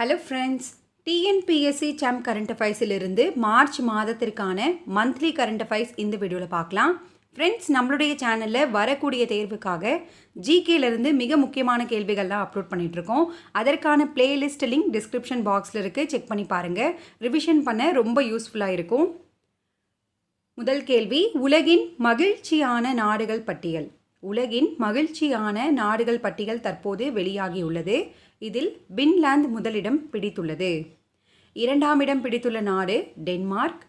Hello friends, TNPSC சாம் current அஃபைர்ஸிலிருந்து March மாதத்திற்கான monthly current affairs இந்த வீடியோவில் பார்க்கலாம். ஃப்ரெண்ட்ஸ், நம்மளுடைய சேனலில் வரக்கூடிய தேர்வுக்காக ஜிகேலேருந்து மிக முக்கியமான கேள்விகள்லாம் அப்லோட் பண்ணிகிட்ருக்கோம். அதற்கான பிளேலிஸ்ட் லிங்க் டிஸ்கிரிப்ஷன் பாக்ஸில் இருக்குது, செக் பண்ணி பாருங்கள். ரிவிஷன் பண்ண ரொம்ப யூஸ்ஃபுல்லாக இருக்கும். முதல் கேள்வி, உலகின் மகிழ்ச்சியான நாடுகள் பட்டியல். உலகின் மகிழ்ச்சியான நாடுகள் பட்டியல் தற்போது வெளியாகியுள்ளது. இதில் பின்லாந்து முதலிடம் பிடித்துள்ளது. இரண்டாம் இடம் பிடித்துள்ள நாடு டென்மார்க்.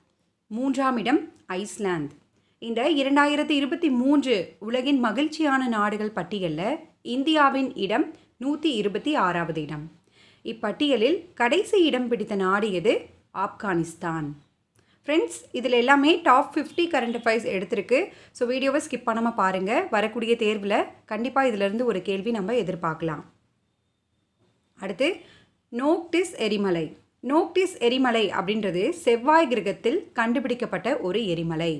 மூன்றாம் இடம் ஐஸ்லாந்து. இந்த 2023 உலகின் மகிழ்ச்சியான நாடுகள் பட்டியலில் இந்தியாவின் இடம் 126வது இடம். இப்பட்டியலில் கடைசி இடம் பிடித்த நாடு எது? ஆப்கானிஸ்தான். ஃப்ரெண்ட்ஸ், இதில் எல்லாமே டாப் 50 கரண்ட் அஃபைர்ஸ் எடுத்திருக்கு. ஸோ வீடியோவை ஸ்கிப் பண்ணாமல் பாருங்கள். வரக்கூடிய தேர்வில் கண்டிப்பாக இதிலிருந்து ஒரு கேள்வி நம்ம எதிர்பார்க்கலாம். அடுத்து, நோக்டிஸ் எரிமலை. நோக்டிஸ் எரிமலை அப்படின்றது செவ்வாய் கிரகத்தில் கண்டுபிடிக்கப்பட்ட ஒரு எரிமலை.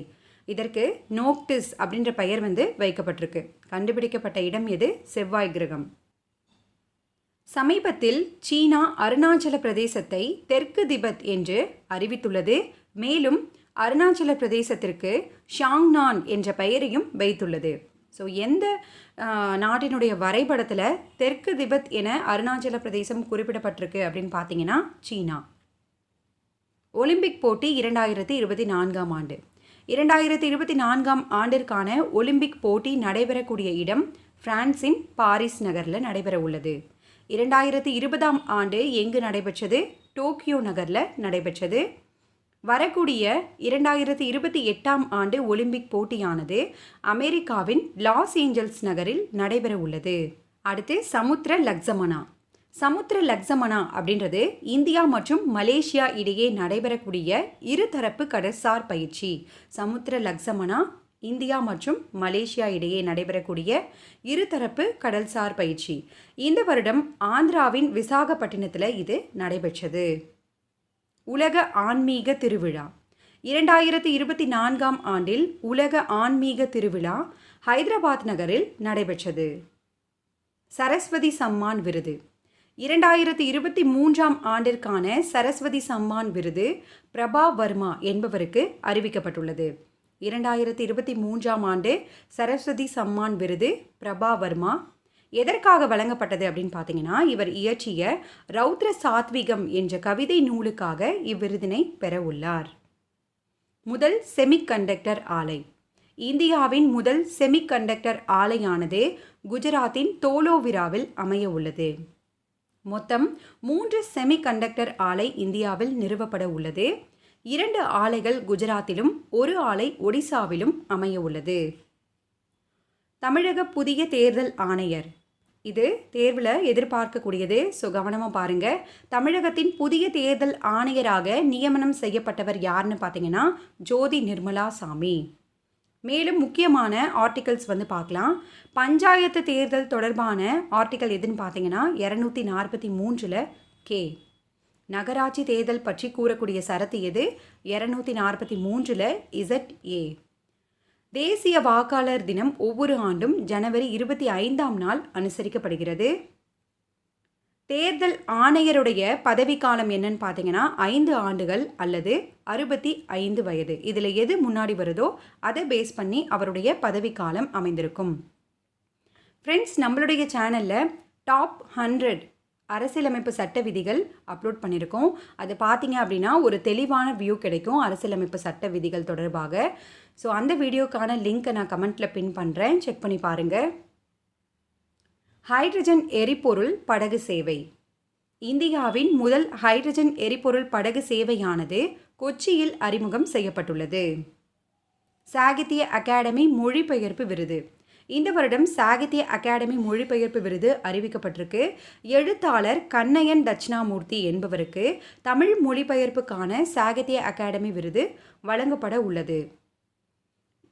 இதற்கு நோக்டிஸ் அப்படின்ற பெயர் வைக்கப்பட்டிருக்கு. கண்டுபிடிக்கப்பட்ட இடம் எது? செவ்வாய் கிரகம். சமீபத்தில் சீனா அருணாச்சல பிரதேசத்தை தெற்கு திபெத் என்று அறிவித்துள்ளது. மேலும் அருணாச்சல பிரதேசத்திற்கு ஷாங்னான் என்ற பெயரையும் வைத்துள்ளது. ஸோ எந்த நாட்டினுடைய வரைபடத்தில் தெற்கு திபெத் என அருணாச்சல பிரதேசம் குறிப்பிடப்பட்டிருக்கு அப்படின்னு பார்த்தீங்கன்னா சீனா. ஒலிம்பிக் போட்டி 2024 ஆண்டு. 2024 ஆண்டிற்கான ஒலிம்பிக் போட்டி நடைபெறக்கூடிய இடம் பிரான்சின் பாரிஸ் நகரில் நடைபெற உள்ளது. 2020 ஆண்டு எங்கு நடைபெற்றது? டோக்கியோ நகரில் நடைபெற்றது. வரக்கூடிய 2028 ஆண்டு ஒலிம்பிக் போட்டியானது அமெரிக்காவின் லாஸ் ஏஞ்சல்ஸ் நகரில் நடைபெற உள்ளது. அடுத்து, சமுத்திர லக்ஸமனா. சமுத்திர லக்ஸமனா அப்படின்றது இந்தியா மற்றும் மலேசியா இடையே நடைபெறக்கூடிய இருதரப்பு கடற்சார் பயிற்சி. சமுத்திர லக்ஸமனா இந்தியா மற்றும் மலேசியா இடையே நடைபெறக்கூடிய இருதரப்பு கடல்சார் பயிற்சி. இந்த வருடம் ஆந்திராவின் விசாகப்பட்டினத்தில் இது நடைபெற்றது. உலக ஆன்மீக திருவிழா. 2024 ஆண்டில் உலக ஆன்மீக திருவிழா ஹைதராபாத் நகரில் நடைபெற்றது. சரஸ்வதி சம்மான் விருது. 2023 ஆண்டிற்கான சரஸ்வதி சம்மான் விருது பிரபா வர்மா என்பவருக்கு அறிவிக்கப்பட்டுள்ளது. 2023 ஆண்டு சரஸ்வதி சம்மான் விருது பிரபா வர்மா எதற்காக வழங்கப்பட்டது அப்படின்னு பார்த்தீங்கன்னா, இவர் இயற்றிய ரௌத்ர சாத்விகம் என்ற கவிதை நூலுக்காக இவ்விருதினை பெற உள்ளார். முதல் செமிகண்டக்டர் ஆலை. இந்தியாவின் முதல் செமிகண்டக்டர் ஆலையானது குஜராத்தின் தோலோவிராவில் அமைய உள்ளது. மொத்தம் 3 செமிகண்டக்டர் ஆலை இந்தியாவில் நிறுவப்பட உள்ளது. 2 ஆலைகள் குஜராத்திலும் 1 ஆலை ஒடிசாவிலும் அமைய உள்ளது. தமிழக புதிய தேர்தல் ஆணையர். இது தேர்வில் எதிர்பார்க்கக்கூடியது. ஸோ கவனமாக பாருங்கள். தமிழகத்தின் புதிய தேர்தல் ஆணையராக நியமனம் செய்யப்பட்டவர் யாருன்னு பார்த்தீங்கன்னா ஜோதி நிர்மலா சாமி. மேலும் முக்கியமான ஆர்டிகல்ஸ் பார்க்கலாம். பஞ்சாயத்து தேர்தல் தொடர்பான ஆர்டிக்கல் எதுன்னு பார்த்தீங்கன்னா 243 கே. நகராட்சி தேர்தல் பற்றி கூறக்கூடிய சரத்து எது? 243 ZA. தேசிய வாக்காளர் தினம் ஒவ்வொரு ஆண்டும் ஜனவரி 25 அனுசரிக்கப்படுகிறது. தேர்தல் ஆணையருடைய பதவிக்காலம் என்னன்னு பார்த்தீங்கன்னா 5 ஆண்டுகள் அல்லது 65 வயது. இதில் எது முன்னாடி வருதோ அதை பேஸ் பண்ணி அவருடைய பதவிக்காலம் அமைந்திருக்கும். ஃப்ரெண்ட்ஸ், நம்மளுடைய சேனலில் டாப் 100 அரசியலமைப்பு சட்ட விதிகள் அப்லோட் பண்ணியிருக்கோம். அது பார்த்தீங்க அப்படின்னா ஒரு தெளிவான வியூ கிடைக்கும் அரசியலமைப்பு சட்ட விதிகள் தொடர்பாக. ஸோ அந்த வீடியோக்கான லிங்க்கை நான் கமெண்ட்டில் பின் பண்ணுறேன், செக் பண்ணி பாருங்கள். ஹைட்ரஜன் எரிபொருள் படகு சேவை. இந்தியாவின் முதல் ஹைட்ரஜன் எரிபொருள் படகு சேவையானது கொச்சியில் அறிமுகம் செய்யப்பட்டுள்ளது. சாகித்ய அகாடமி மொழிபெயர்ப்பு விருது. இந்த வருடம் சாகித்ய அகாடமி மொழிபெயர்ப்பு விருது அறிவிக்கப்பட்டிருக்கு. எழுத்தாளர் கண்ணையன் தட்சிணாமூர்த்தி என்பவருக்கு தமிழ் மொழிபெயர்ப்புக்கான சாகித்ய அகாடமி விருது வழங்கப்பட உள்ளது.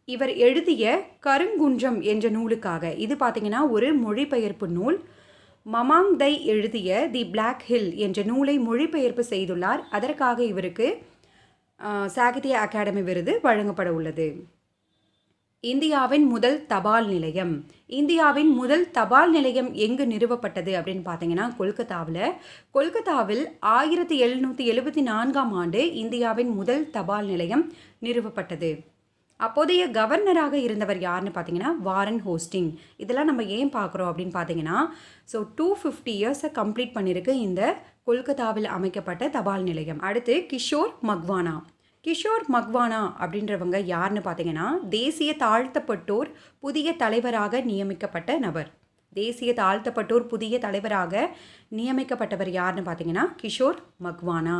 இவர் எழுதிய கருங்குன்றம் என்ற நூலுக்காக, இது பார்த்தீங்கன்னா ஒரு மொழிபெயர்ப்பு நூல். மமாங்தை எழுதிய தி பிளாக் ஹில் என்ற நூலை மொழிபெயர்ப்பு செய்துள்ளார். அதற்காக இவருக்கு சாகித்ய அகாடமி விருது வழங்கப்பட உள்ளது. இந்தியாவின் முதல் தபால் நிலையம். இந்தியாவின் முதல் தபால் நிலையம் எங்கு நிறுவப்பட்டது அப்படின்னு பார்த்தீங்கன்னா கொல்கத்தாவில் 1774ஆம் ஆண்டு இந்தியாவின் முதல் தபால் நிலையம் நிறுவப்பட்டது. அப்போதைய கவர்னராக இருந்தவர் யாருன்னு பார்த்தீங்கன்னா வாரன் ஹோஸ்டிங். இதெல்லாம் நம்ம ஏன் பார்க்குறோம் அப்படின்னு பார்த்தீங்கன்னா 250 இயர்ஸை கம்ப்ளீட் பண்ணியிருக்கு இந்த கொல்கத்தாவில் அமைக்கப்பட்ட தபால் நிலையம். அடுத்து கிஷோர் மக்வானா அப்படின்றவங்க யாருன்னு பார்த்தீங்கன்னா தேசிய தாழ்த்தப்பட்டோர் புதிய தலைவராக நியமிக்கப்பட்ட நபர். நியமிக்கப்பட்டவர் யாருன்னு பார்த்தீங்கன்னா கிஷோர் மக்வானா.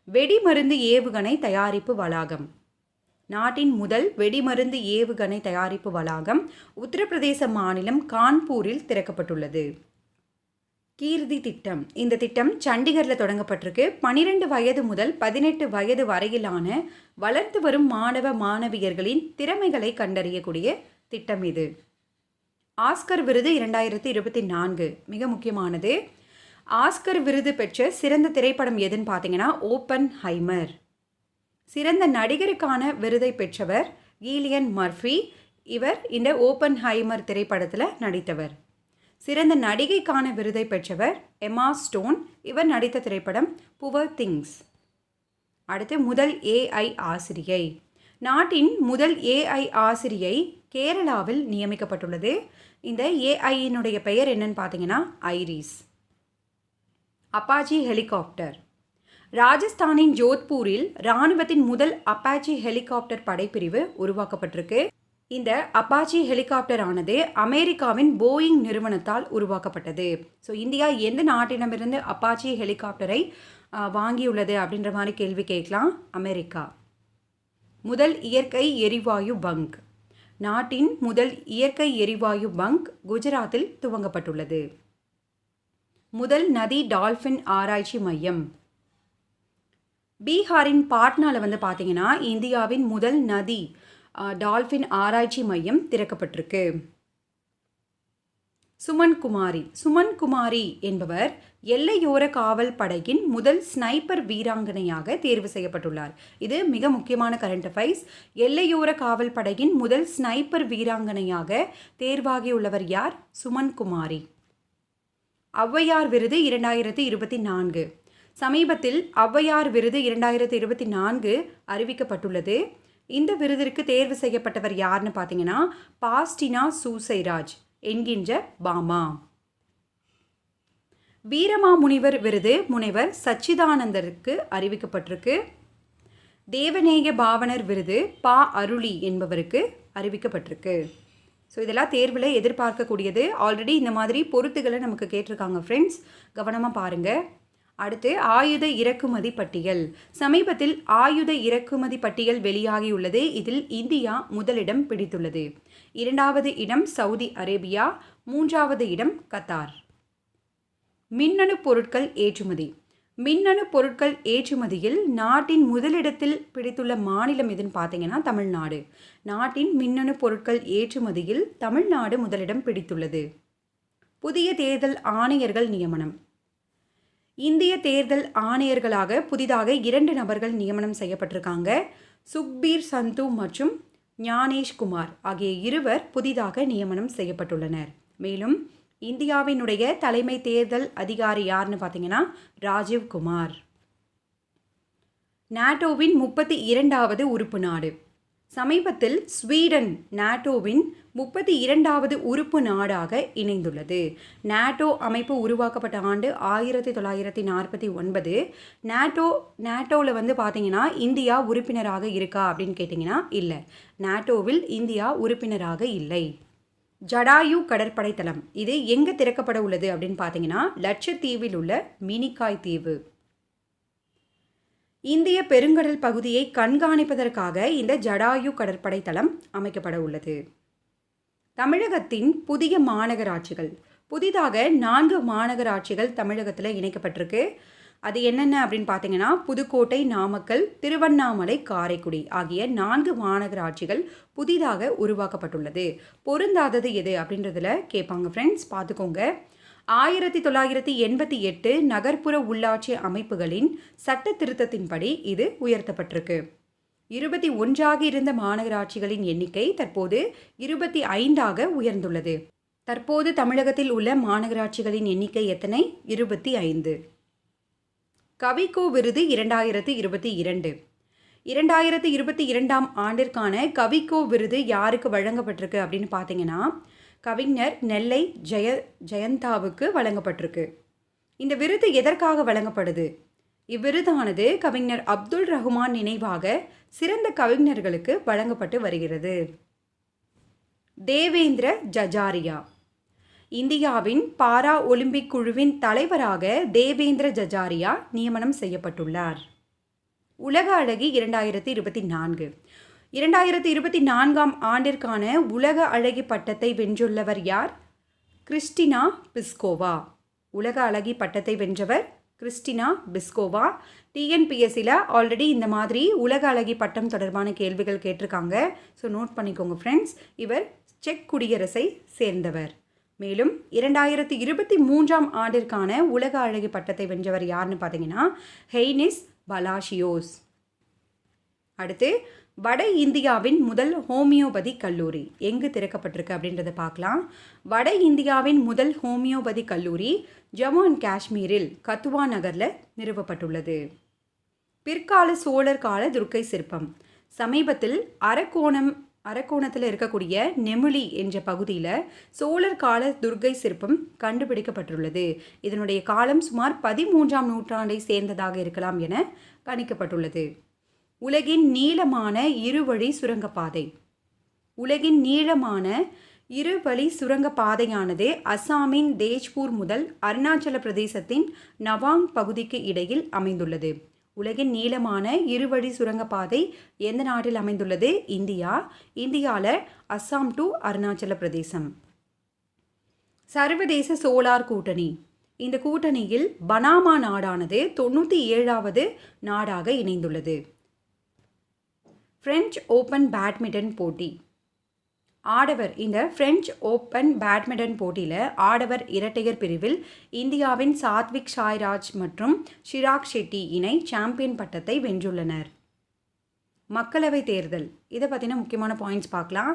வெடிமருந்து ஏவுகணை தயாரிப்பு வளாகம். நாட்டின் முதல் வெடிமருந்து ஏவுகணை தயாரிப்பு வளாகம் உத்தரப்பிரதேச மாநிலம் கான்பூரில் திறக்கப்பட்டுள்ளது. கீர்த்தி திட்டம். இந்த திட்டம் சண்டிகரில் தொடங்கப்பட்டிருக்கு. 12 வயது முதல் 18 வயது வரையிலான வளர்ந்து வரும் மாணவ மாணவியர்களின் திறமைகளை கண்டறியக்கூடிய திட்டம் இது. ஆஸ்கர் விருது 2024 மிக முக்கியமானது. ஆஸ்கர் விருது பெற்ற சிறந்த திரைப்படம் எதுன்னு பார்த்தீங்கன்னா ஓப்பன்ஹைமர். சிறந்த நடிகருக்கான விருதை பெற்றவர் கிலியன் மர்ஃபி. இவர் இந்த ஓப்பன்ஹைமர் திரைப்படத்தில் நடித்தவர். சிறந்த நடிகைக்கான விருதை பெற்றவர் எம்மா ஸ்டோன். இவர் நடித்த திரைப்படம் புவர் திங்ஸ். அடுத்து முதல் ஏஐ ஆசிரியை. நாட்டின் முதல் ஏஐ ஆசிரியை கேரளாவில் நியமிக்கப்பட்டுள்ளது. இந்த ஏஐயினுடைய பெயர் என்னன்னு பார்த்தீங்கன்னா ஐரிஸ். Apache helicopter. ராஜஸ்தானின் ஜோத்பூரில் இராணுவத்தின் முதல் அப்பாச்சி ஹெலிகாப்டர் படைப்பிரிவு உருவாக்கப்பட்டிருக்கு. இந்த அப்பாச்சி ஹெலிகாப்டர் ஆனது அமெரிக்காவின் போயிங் நிறுவனத்தால் உருவாக்கப்பட்டது. இந்தியா எந்த நாட்டிடமிருந்து அப்பாச்சி ஹெலிகாப்டரை வாங்கியுள்ளது அப்படின்ற மாதிரி கேள்வி கேட்கலாம். அமெரிக்கா. முதல் இயற்கை எரிவாயு பங்க். நாட்டின் முதல் இயற்கை எரிவாயு பங்க் குஜராத்தில் துவங்கப்பட்டுள்ளது. முதல் நதி டால்ஃபின் ஆராய்ச்சி மையம். பீகாரின் பாட்னாவில் பார்த்தீங்கன்னா இந்தியாவின் முதல் நதி டால்ஃபின் ஆராய்ச்சி மையம் திறக்கப்பட்டிருக்கு. சுமன் குமாரி என்பவர் எல்லையோர காவல் படையின் முதல் ஸ்னைப்பர் வீராங்கனையாக தேர்வு செய்யப்பட்டுள்ளார். இது மிக முக்கியமான கரண்ட் அஃபைர்ஸ். எல்லையோர காவல் படையின் முதல் ஸ்னைப்பர் வீராங்கனையாக தேர்வாகியுள்ளவர் யார்? சுமன் குமாரி. ஔவையார் விருது 2024. சமீபத்தில் ஔவையார் விருது 2024 அறிவிக்கப்பட்டுள்ளது. இந்த விருதிற்கு தேர்வு செய்யப்பட்டவர் யாருன்னு பார்த்தீங்கன்னா பாஸ்டினா சூசைராஜ் என்கின்ற பாமா. வீரமாமுனிவர் விருது முனைவர் சச்சிதானந்தருக்கு அறிவிக்கப்பட்டிருக்கு. தேவநேய பாவனர் விருது பா அருளி என்பவருக்கு அறிவிக்கப்பட்டிருக்கு. இதெல்லாம் தேர்வில் எதிர்பார்க்கக்கூடியது. ஆல்ரெடி இந்த மாதிரி பொருத்துகளை நமக்கு கேட்டிருக்காங்க ஃப்ரெண்ட்ஸ், கவனமாக பாருங்கள். அடுத்து ஆயுத இறக்குமதி பட்டியல். சமீபத்தில் ஆயுத இறக்குமதி பட்டியல் வெளியாகியுள்ளது. இதில் இந்தியா முதலிடம் பிடித்துள்ளது. 2வது இடம் சவுதி அரேபியா, 3வது இடம் கத்தார். மின்னணு பொருட்கள் ஏற்றுமதியில் நாட்டின் முதலிடத்தில் பிடித்துள்ள மாநிலம் எதுன்னு பார்த்தீங்கன்னா தமிழ்நாடு. நாட்டின் மின்னணு பொருட்கள் ஏற்றுமதியில் தமிழ்நாடு முதலிடம் பிடித்துள்ளது. புதிய தேர்தல் ஆணையர்கள் நியமனம். இந்திய தேர்தல் ஆணையர்களாக புதிதாக 2 நபர்கள் நியமனம் செய்யப்பட்டிருக்காங்க. சுக்பீர் சந்து மற்றும் ஞானேஷ் குமார் ஆகிய இருவர் புதிதாக நியமனம் செய்யப்பட்டுள்ளனர். மேலும் இந்தியாவினுடைய தலைமை தேர்தல் அதிகாரி யாருன்னு பார்த்தீங்கன்னா ராஜீவ் குமார். நாட்டோவின் 32வது உறுப்பு நாடு. சமீபத்தில் ஸ்வீடன் நாட்டோவின் 32வது உறுப்பு நாடாக இணைந்துள்ளது. நாட்டோ அமைப்பு உருவாக்கப்பட்ட ஆண்டு 1949. நாட்டோவில் பார்த்தீங்கன்னா இந்தியா உறுப்பினராக இருக்கா அப்படின்னு கேட்டிங்கன்னா இல்லை, நாட்டோவில் இந்தியா உறுப்பினராக இல்லை. ஜடாயு கடற்படை தளம் இது எங்கே திறக்கப்பட உள்ளது அப்படின்னு பார்த்தீங்கன்னா லட்சத்தீவில் உள்ள மினிக்காய் தீவு. இந்திய பெருங்கடல் பகுதியை கண்காணிப்பதற்காக இந்த ஜடாயு கடற்படை தளம் அமைக்கப்பட உள்ளது. தமிழகத்தின் புதிய மாநகராட்சிகள். புதிதாக 4 மாநகராட்சிகள் தமிழகத்தில் இணைக்கப்பட்டிருக்கு. அது என்னென்ன அப்படின்னு பார்த்தீங்கன்னா புதுக்கோட்டை, நாமக்கல், திருவண்ணாமலை, காரைக்குடி ஆகிய 4 மாநகராட்சிகள் புதிதாக உருவாக்கப்பட்டுள்ளது. பொருந்தாதது எது அப்படின்றதுல கேட்பாங்க ஃப்ரெண்ட்ஸ், பார்த்துக்கோங்க. 1988 நகர்ப்புற உள்ளாட்சி அமைப்புகளின் சட்ட திருத்தத்தின்படி இது உயர்த்தப்பட்டிருக்கு. 21ஆக இருந்த மாநகராட்சிகளின் எண்ணிக்கை தற்போது 25ஆக உயர்ந்துள்ளது. தற்போது தமிழகத்தில் உள்ள மாநகராட்சிகளின் எண்ணிக்கை எத்தனை? 25. கவிக்கோ விருது 2022. 2022ஆம் ஆண்டிற்கான கவிக்கோ விருது யாருக்கு வழங்கப்பட்டிருக்கு அப்படின்னு பார்த்தீங்கன்னா, கவிஞர் நெல்லை ஜெயந்தாவுக்கு வழங்கப்பட்டிருக்கு. இந்த விருது எதற்காக வழங்கப்படுது? இவ்விருதானது கவிஞர் அப்துல் ரஹ்மான் நினைவாக சிறந்த கவிஞர்களுக்கு வழங்கப்பட்டு வருகிறது. தேவேந்திர ஜஜாரியா. இந்தியாவின் பாரா ஒலிம்பிக் குழுவின் தலைவராக தேவேந்திர ஜஜாரியா நியமனம் செய்யப்பட்டுள்ளார். உலக அழகி 2024. 2024ஆம் ஆண்டிற்கான உலக அழகி பட்டத்தை வென்றுள்ளவர் யார்? Krystyna Pyszkova. உலக அழகி பட்டத்தை வென்றவர் கிறிஸ்டினா பிஸ்கோவா. டிஎன்பிஎஸ்சியில் ஆல்ரெடி இந்த மாதிரி உலக அழகி பட்டம் தொடர்பான கேள்விகள் கேட்டிருக்காங்க. ஸோ நோட் பண்ணிக்கோங்க ஃப்ரெண்ட்ஸ். இவர் செக் குடியரசை சேர்ந்தவர். மேலும் 2023ஆம் ஆண்டிற்கான உலக அழகி பட்டத்தை வென்றவர் யாருன்னு பார்த்தீங்கன்னா ஹெய்னிஸ் பலாஷியோஸ். அடுத்து வட இந்தியாவின் முதல் ஹோமியோபதி கல்லூரி எங்கு திறக்கப்பட்டிருக்கு அப்படின்றத பார்க்கலாம். வட இந்தியாவின் முதல் ஹோமியோபதி கல்லூரி ஜம்மு அண்ட் காஷ்மீரில் கத்துவா நகரில் நிறுவப்பட்டுள்ளது. பிற்கால சோழர் கால துர்க்கை சிற்பம். சமீபத்தில் அரக்கோணத்தில் இருக்கக்கூடிய நெமிலி என்ற பகுதியில் சோழர் கால துர்க்கை சிற்பம் கண்டுபிடிக்கப்பட்டுள்ளது. இதனுடைய காலம் சுமார் 13ஆம் நூற்றாண்டை சேர்ந்ததாக இருக்கலாம் என கணிக்கப்பட்டுள்ளது. உலகின் நீளமான இருவழி சுரங்கப்பாதை. உலகின் நீளமான இருவழி சுரங்கப்பாதையானது அஸ்ஸாமின் தேஜ்பூர் முதல் அருணாச்சல பிரதேசத்தின் நவாங் பகுதிக்கு இடையில் அமைந்துள்ளது. உலகின் நீளமான இருவழி சுரங்கப்பாதை எந்த நாட்டில் அமைந்துள்ளது? இந்தியா. இந்தியாவில் அஸ்ஸாம் டு அருணாச்சல பிரதேசம். சர்வதேச சோலார் கூட்டணி. இந்த கூட்டணியில் பனாமா நாடானது 97வது நாடாக இணைந்துள்ளது. பிரெஞ்சு ஓப்பன் பேட்மிண்டன் போட்டி. ஆடவர் இந்த பிரெஞ்சு ஓப்பன் பேட்மிண்டன் போட்டியில் ஆடவர் இரட்டையர் பிரிவில் இந்தியாவின் சாத்விக் சாய்ராஜ் மற்றும் ஷிராக் ஷெட்டி இணை சாம்பியன் பட்டத்தை வென்றுள்ளனர். மக்களவை தேர்தல் இதை பற்றின முக்கியமான பாயிண்ட்ஸ் பார்க்கலாம்.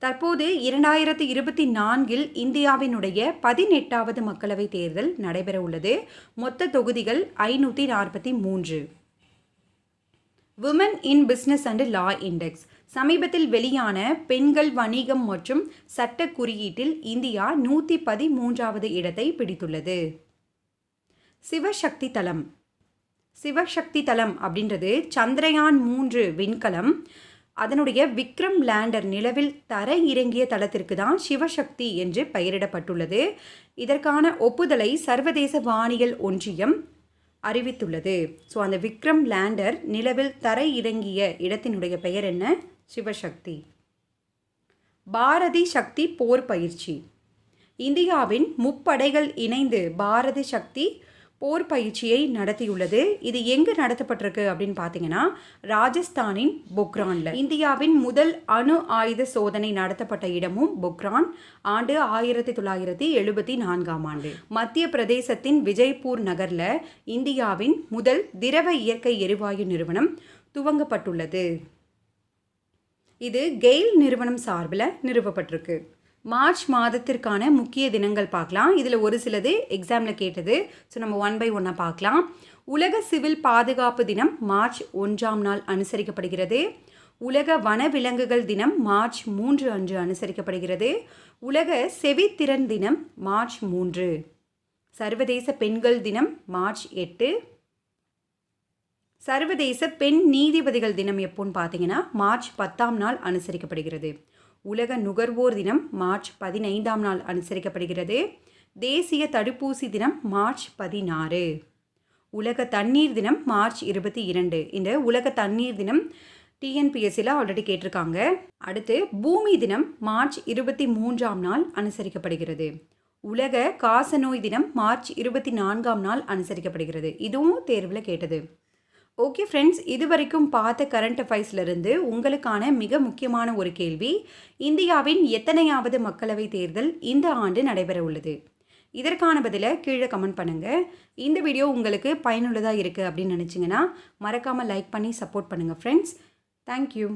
தற்போது 2024இல் இந்தியாவினுடைய 18வது மக்களவை தேர்தல் நடைபெற உள்ளது. மொத்த தொகுதிகள் 543. Women in business and law index. சமீபத்தில் வெளியான பெண்கள் வணிகம் மற்றும் சட்ட குறியீட்டில் இந்தியா 113வது இடத்தை பிடித்துள்ளது. சிவசக்தி தளம். சிவசக்தி தளம் அப்படின்றது சந்திரயான் 3 விண்கலம் அதனுடைய விக்ரம் லேண்டர் நிலவில் தர இறங்கிய தளத்திற்கு தான் சிவசக்தி என்று பெயரிடப்பட்டுள்ளது. இதற்கான ஒப்புதலை சர்வதேச வானியல் ஒன்றியம் அறிவித்துள்ளது. ஸோ அந்த விக்ரம் லேண்டர் நிலவில் தரை இறங்கிய இடத்தினுடைய பெயர் என்ன? சிவசக்தி. பாரதி சக்தி போர் பயிற்சி. இந்தியாவின் முப்படைகள் இணைந்து பாரதி சக்தி போர் பயிற்சியை நடத்தியுள்ளது. இது எங்கு நடத்தப்பட்டிருக்கு அப்படின்னு பார்த்தீங்கன்னா ராஜஸ்தானின் பொக்ரானில். இந்தியாவின் முதல் அணு ஆயுத சோதனை நடத்தப்பட்ட இடமும் பொக்ரான். ஆண்டு 1974ஆம் ஆண்டு. மத்திய பிரதேசத்தின் விஜய்பூர் நகரில் இந்தியாவின் முதல் திரவ இயற்கை எரிவாயு நிறுவனம் துவங்கப்பட்டுள்ளது. இது கெயில் நிறுவனம் சார்பில் நிறுவப்பட்டிருக்கு. மார்ச் மாதத்திற்கான முக்கிய தினங்கள் பார்க்கலாம். இதில் ஒரு சிலது எக்ஸாமில் கேட்டது. ஸோ நம்ம 1 by 1 பார்க்கலாம். உலக சிவில் பாதுகாப்பு தினம் மார்ச் 1ஆம் நாள் அனுசரிக்கப்படுகிறது. உலக வனவிலங்குகள் தினம் மார்ச் 3 அன்று அனுசரிக்கப்படுகிறது. உலக செவித்திறன் தினம் மார்ச் 3. சர்வதேச பெண்கள் தினம் மார்ச் 8. சர்வதேச பெண் நீதிபதிகள் தினம் எப்போன்னு பார்த்தீங்கன்னா மார்ச் 10ஆம் நாள் அனுசரிக்கப்படுகிறது. உலக நுகர்வோர் தினம் மார்ச் 15ஆம் நாள் அனுசரிக்கப்படுகிறது. தேசிய தடுப்பூசி தினம் மார்ச் 16. உலக தண்ணீர் தினம் மார்ச் 22. இந்த உலக தண்ணீர் தினம் டிஎன்பிஎஸ்சியில் ஆல்ரெடி கேட்டிருக்காங்க. அடுத்து பூமி தினம் மார்ச் 23ஆம் நாள் அனுசரிக்கப்படுகிறது. உலக காசநோய் தினம் மார்ச் 24ஆம் நாள் அனுசரிக்கப்படுகிறது. இதுவும் தேர்வில் கேட்டது. ஓகே ஃப்ரெண்ட்ஸ், இது வரைக்கும் பார்த்த கரண்ட் அஃபைர்ஸ்லேருந்து உங்களுக்கான மிக முக்கியமான ஒரு கேள்வி. இந்தியாவின் எத்தனையாவது மக்களவை தேர்தல் இந்த ஆண்டு நடைபெற உள்ளது? இதற்கான பதிலை கீழே கமெண்ட் பண்ணுங்கள். இந்த வீடியோ உங்களுக்கு பயனுள்ளதாக இருக்குது அப்படின்னு நினச்சிங்கன்னா மறக்காமல் லைக் பண்ணி சப்போர்ட் பண்ணுங்கள் ஃப்ரெண்ட்ஸ். தேங்க்யூ.